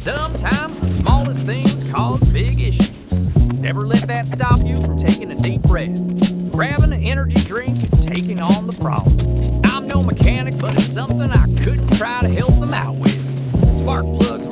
Sometimes the smallest things cause big issues. Never let that stop you from taking a deep breath, grabbing an energy drink, and taking on the problem. I'm no mechanic, but it's something I couldn't try to help them out with. Spark plugs